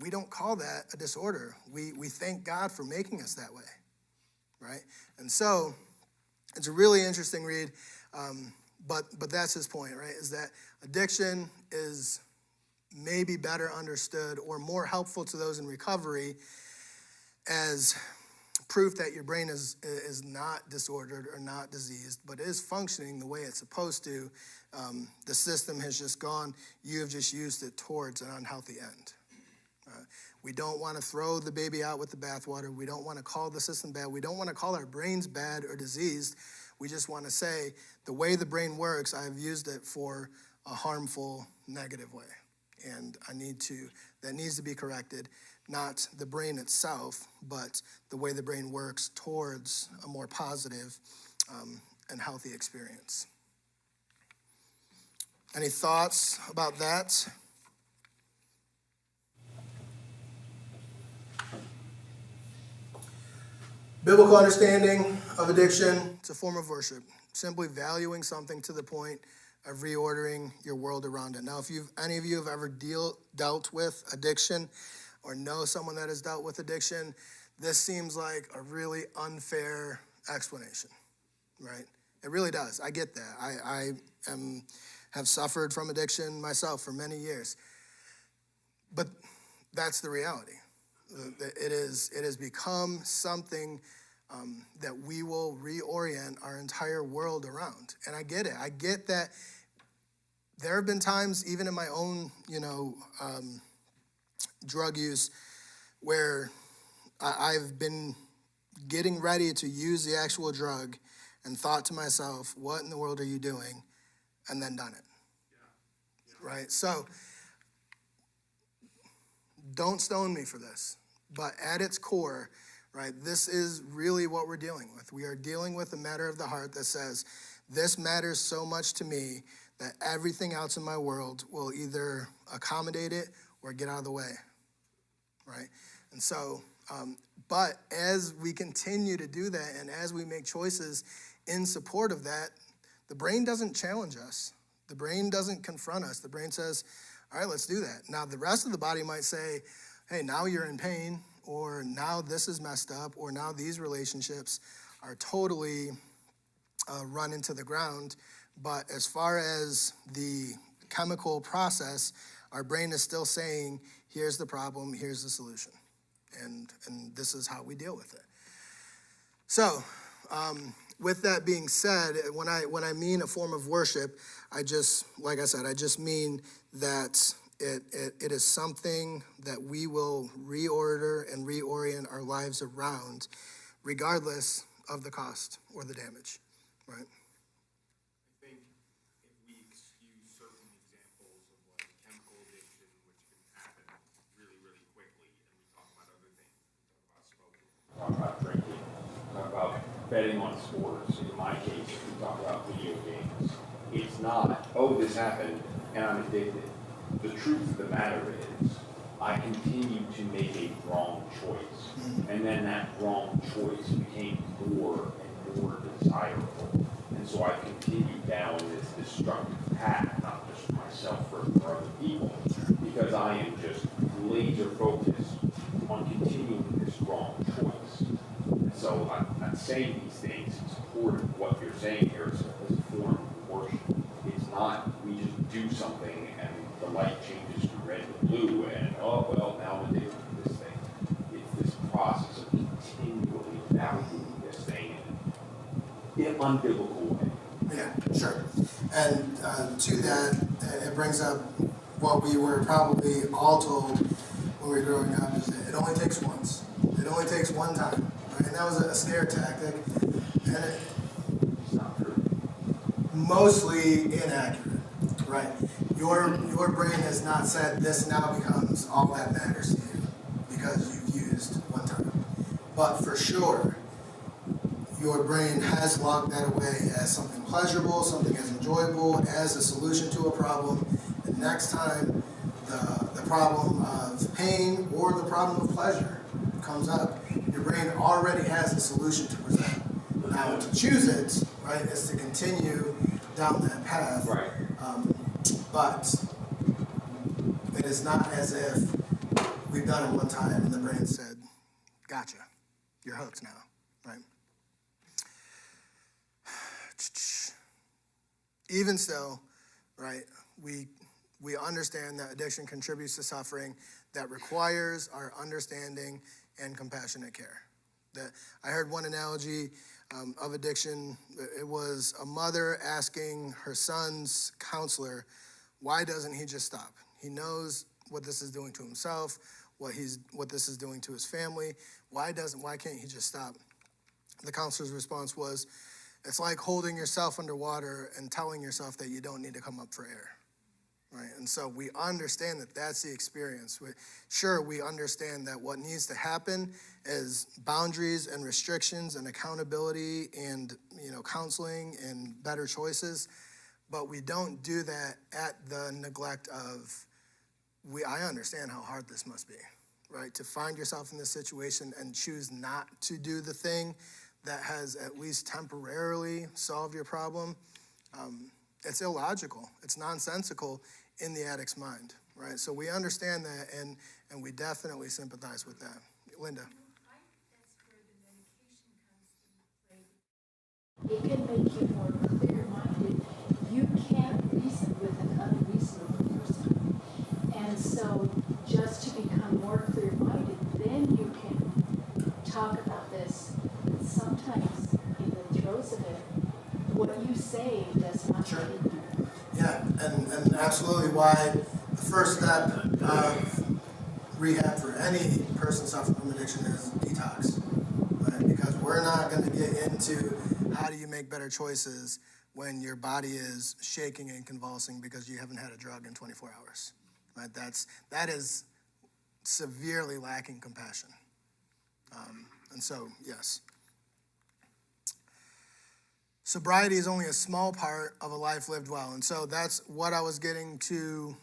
We don't call that a disorder. We thank God for making us that way, right? And so it's a really interesting read, but that's his point, right, is that addiction is maybe better understood or more helpful to those in recovery as proof that your brain is not disordered or not diseased, but is functioning the way it's supposed to. The system has just gone, you have just used it towards an unhealthy end. We don't want to throw the baby out with the bathwater. We don't want to call the system bad. We don't want to call our brains bad or diseased. We just want to say the way the brain works, I've used it for a harmful, negative way. And that needs to be corrected, not the brain itself, but the way the brain works towards a more positive and healthy experience. Any thoughts about that? Biblical understanding of addiction, it's a form of worship, simply valuing something to the point of reordering your world around it. Now, if any of you have ever dealt with addiction or know someone that has dealt with addiction, this seems like a really unfair explanation, right? It really does. I get that. I have suffered from addiction myself for many years. But that's the reality. It has become something that we will reorient our entire world around. And I get it. I get that there have been times, even in my own, drug use, where I've been getting ready to use the actual drug and thought to myself, what in the world are you doing? And then done it. Yeah. Right? So don't stone me for this. But at its core, right, this is really what we're dealing with. We are dealing with a matter of the heart that says, this matters so much to me that everything else in my world will either accommodate it or get out of the way, right? And so, but as we continue to do that and as we make choices in support of that, the brain doesn't challenge us. The brain doesn't confront us. The brain says, all right, let's do that. Now, the rest of the body might say, hey, now you're in pain, or now this is messed up, or now these relationships are totally run into the ground. But as far as the chemical process, our brain is still saying, here's the problem, here's the solution. And this is how we deal with it. So, with that being said, when I mean a form of worship, I just mean that it is something that we will reorder and reorient our lives around, regardless of the cost or the damage, right? I think if we excuse certain examples of like chemical addiction, which can happen really, really quickly, and we talk about other things, we talk about smoking, we talk about drinking, we talk about betting on sports. In my case, we talk about video games. It's not, oh, this happened and I'm addicted. The truth of the matter is, I continued to make a wrong choice. And then that wrong choice became more and more desirable. And so I continued down this destructive path, not just for myself, for other people, because I am just laser focused on continuing this wrong choice. And so I'm saying these things in support of what you're saying here as a form of worship. It's not we just do something and the light changes to red to blue and, oh, well, now I'm addicted to this thing. It's this process of continually valuing this thing in an unbiblical way. Yeah, sure. And to that, it brings up what we were probably all told when we were growing up, is that it only takes once. It only takes one time, right? And that was a scare tactic, and It's not true. mostly inaccurate, right? Your brain has not said this now becomes all that matters to you because you've used one time. But for sure, your brain has locked that away as something pleasurable, something as enjoyable, as a solution to a problem. And next time the problem of pain or the problem of pleasure comes up, your brain already has a solution to present. Now, to choose it, right, is to continue down that path. Right. But it is not as if we've done it one time and the brain said, gotcha, you're hooked now, right? Even still, right, we understand that addiction contributes to suffering that requires our understanding and compassionate care. That I heard one analogy of addiction. It was a mother asking her son's counselor, why doesn't he just stop? He knows what this is doing to himself, what this is doing to his family. Why can't he just stop? The counselor's response was, it's like holding yourself underwater and telling yourself that you don't need to come up for air, right? And so we understand that that's the experience. Sure, we understand that what needs to happen is boundaries and restrictions and accountability and, counseling and better choices, but we don't do that at the neglect of, I understand how hard this must be, right? To find yourself in this situation and choose not to do the thing that has at least temporarily solved your problem, it's illogical. It's nonsensical in the addict's mind, right? So we understand that, and we definitely sympathize with that. Linda. It can make you more clear-minded. You can't reason with an unreasonable person. And so just to become more clear-minded, then you can talk about this. Sometimes in the throes of it, what you say does not Sure. get in there. Yeah, and absolutely why the first step of rehab for any person suffering from addiction is detox, right? Because we're not going to get into how do you make better choices when your body is shaking and convulsing because you haven't had a drug in 24 hours, right? That is severely lacking compassion. And so, yes. Sobriety is only a small part of a life lived well. And so that's what I was getting to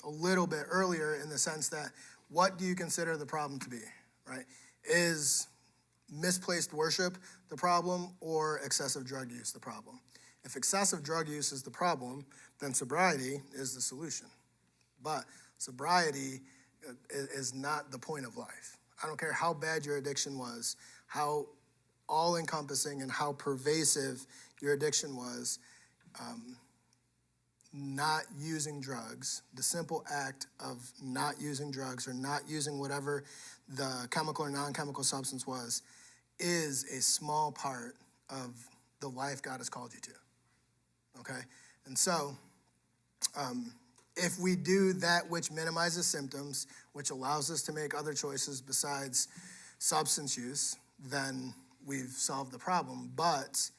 a little bit earlier, in the sense that what do you consider the problem to be, right? Is misplaced worship the problem, or excessive drug use the problem? If excessive drug use is the problem, then sobriety is the solution. But sobriety is not the point of life. I don't care how bad your addiction was, how all-encompassing and how pervasive your addiction was. Not using drugs, the simple act of not using drugs or not using whatever the chemical or non-chemical substance was, is a small part of the life God has called you to, okay? And so, if we do that which minimizes symptoms, which allows us to make other choices besides substance use, then we've solved the problem. But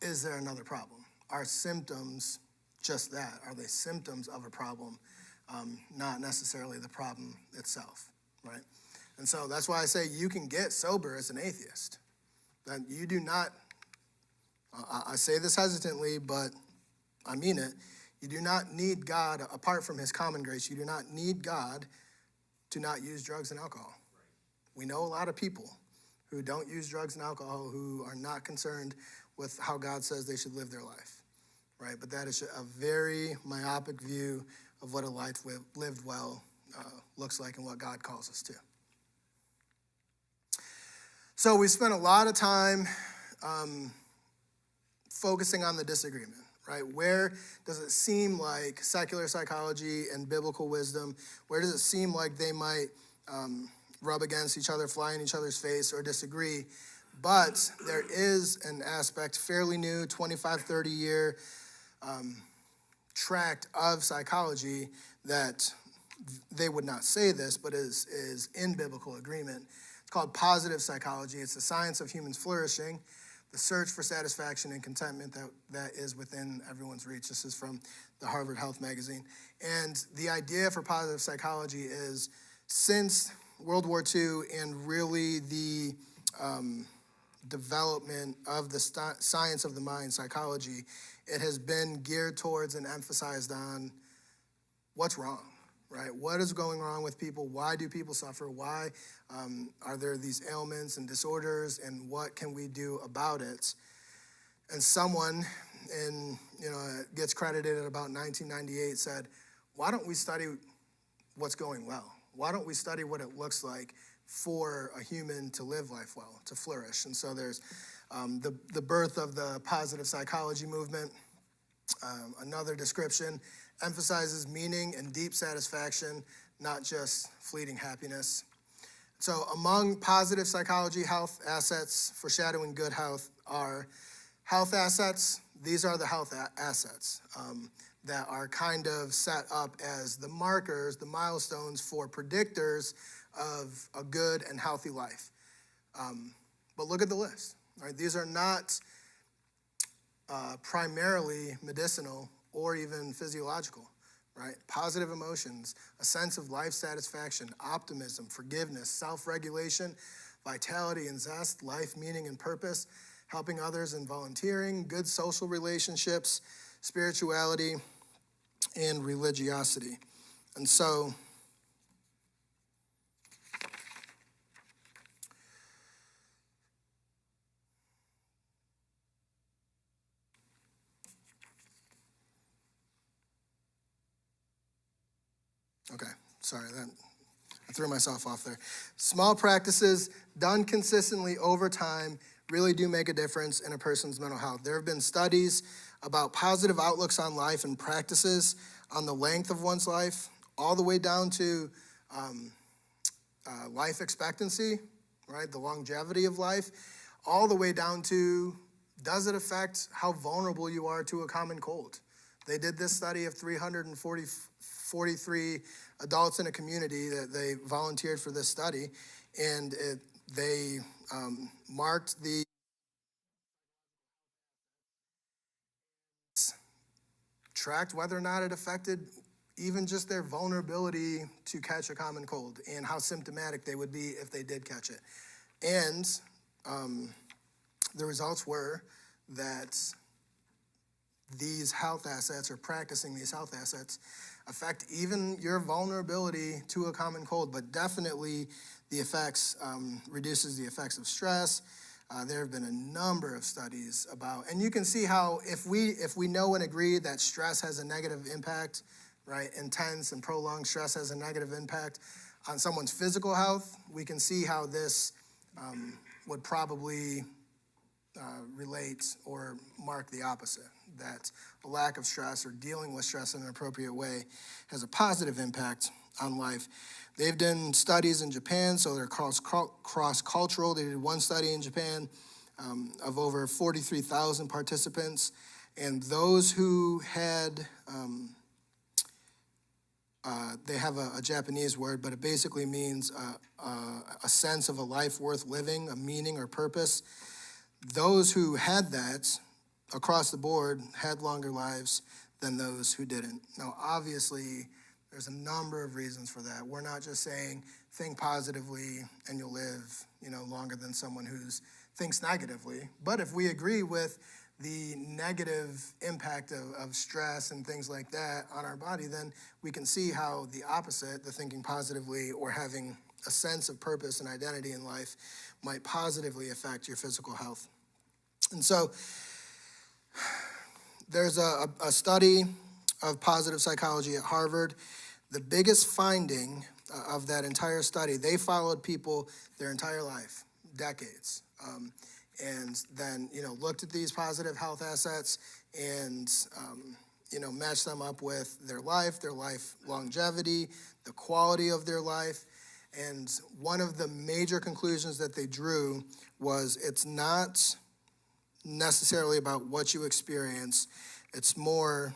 is there another problem? Are symptoms just that? Are they symptoms of a problem, not necessarily the problem itself, right? And so that's why I say you can get sober as an atheist. That you do not, I say this hesitantly, but I mean it, you do not need God, apart from his common grace, you do not need God to not use drugs and alcohol. We know a lot of people who don't use drugs and alcohol who are not concerned with how God says they should live their life, right? But that is a very myopic view of what a life lived well looks like and what God calls us to. So we spent a lot of time focusing on the disagreement, right? Where does it seem like secular psychology and biblical wisdom, where does it seem like they might rub against each other, fly in each other's face, or disagree? But there is an aspect, fairly new, 25, 30-year tract of psychology that they would not say this, but is in biblical agreement. It's called positive psychology. It's the science of humans flourishing, the search for satisfaction and contentment that is within everyone's reach. This is from the Harvard Health magazine. And the idea for positive psychology is, since World War II and really the development of the science of the mind, psychology, it has been geared towards and emphasized on what's wrong, right? What is going wrong with people? Why do people suffer? Why are there these ailments and disorders, and what can we do about it? And someone gets credited at about 1998 said, why don't we study what's going well? Why don't we study what it looks like for a human to live life well, to flourish? And so there's the birth of the positive psychology movement. Another description emphasizes meaning and deep satisfaction, not just fleeting happiness. So among positive psychology health assets foreshadowing good health are health assets. These are the health assets that are kind of set up as the markers, the milestones for predictors of a good and healthy life. But look at the list, right? These are not primarily medicinal or even physiological, right? Positive emotions, a sense of life satisfaction, optimism, forgiveness, self-regulation, vitality and zest, life meaning and purpose, helping others and volunteering, good social relationships, spirituality, and religiosity. And so okay, sorry, I threw myself off there. Small practices done consistently over time really do make a difference in a person's mental health. There have been studies about positive outlooks on life and practices on the length of one's life, all the way down to life expectancy, right, the longevity of life, all the way down to, does it affect how vulnerable you are to a common cold? They did this study of 343 adults in a community that they volunteered for this study, and they marked the tracked whether or not it affected even just their vulnerability to catch a common cold and how symptomatic they would be if they did catch it. And the results were that these health assets, or practicing these health assets, affect even your vulnerability to a common cold, but definitely the effects, reduces the effects of stress. There have been a number of studies about, and you can see how if we know and agree that stress has a negative impact, right, intense and prolonged stress has a negative impact on someone's physical health, we can see how this would probably relate or mark the opposite, that a lack of stress or dealing with stress in an appropriate way has a positive impact on life. They've done studies in Japan, so they're cross-cultural. They did one study in Japan of over 43,000 participants, and those who had, they have a Japanese word, but it basically means a sense of a life worth living, a meaning or purpose. Those who had that across the board had longer lives than those who didn't. Now, obviously, there's a number of reasons for that. We're not just saying think positively and you'll live, longer than someone who thinks negatively. But if we agree with the negative impact of stress and things like that on our body, then we can see how the opposite, the thinking positively or having a sense of purpose and identity in life, might positively affect your physical health. And so there's a study of positive psychology at Harvard. The biggest finding of that entire study, they followed people their entire life, decades, and then, looked at these positive health assets and, matched them up with their life longevity, the quality of their life. And one of the major conclusions that they drew was it's not necessarily about what you experience, it's more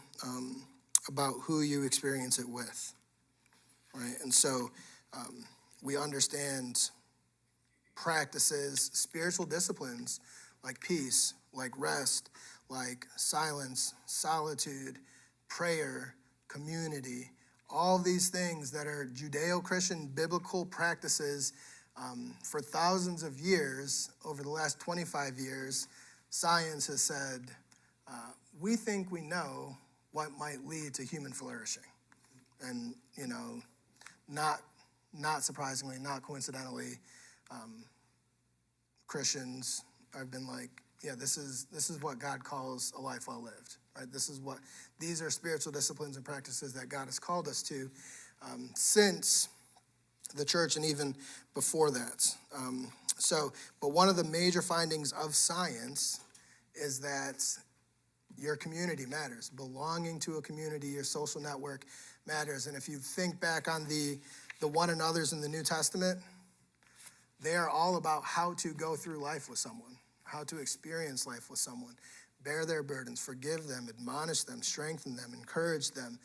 about who you experience it with, right? And so we understand practices, spiritual disciplines like peace, like rest, like silence, solitude, prayer, community, all these things that are Judeo-Christian biblical practices for thousands of years. Over the last 25 years, science has said, we think we know what might lead to human flourishing. And, not surprisingly, not coincidentally, Christians have been like, yeah, this is what God calls a life well lived, right? These are spiritual disciplines and practices that God has called us to since the church and even before that. But one of the major findings of science is that your community matters. Belonging to a community, your social network matters. And if you think back on the one another's in the New Testament, they are all about how to go through life with someone, how to experience life with someone, bear their burdens, forgive them, admonish them, strengthen them, encourage them,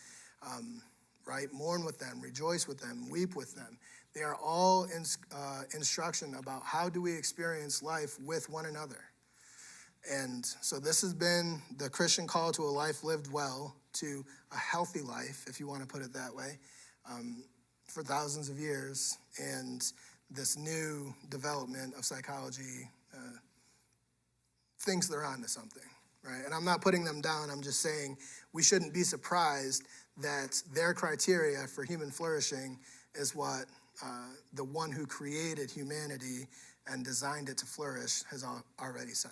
right? Mourn with them, rejoice with them, weep with them. They are all instruction about how do we experience life with one another. And so this has been the Christian call to a life lived well, to a healthy life, if you want to put it that way, for thousands of years. And this new development of psychology thinks they're onto something, right? And I'm not putting them down. I'm just saying we shouldn't be surprised that their criteria for human flourishing is what the one who created humanity and designed it to flourish has already said.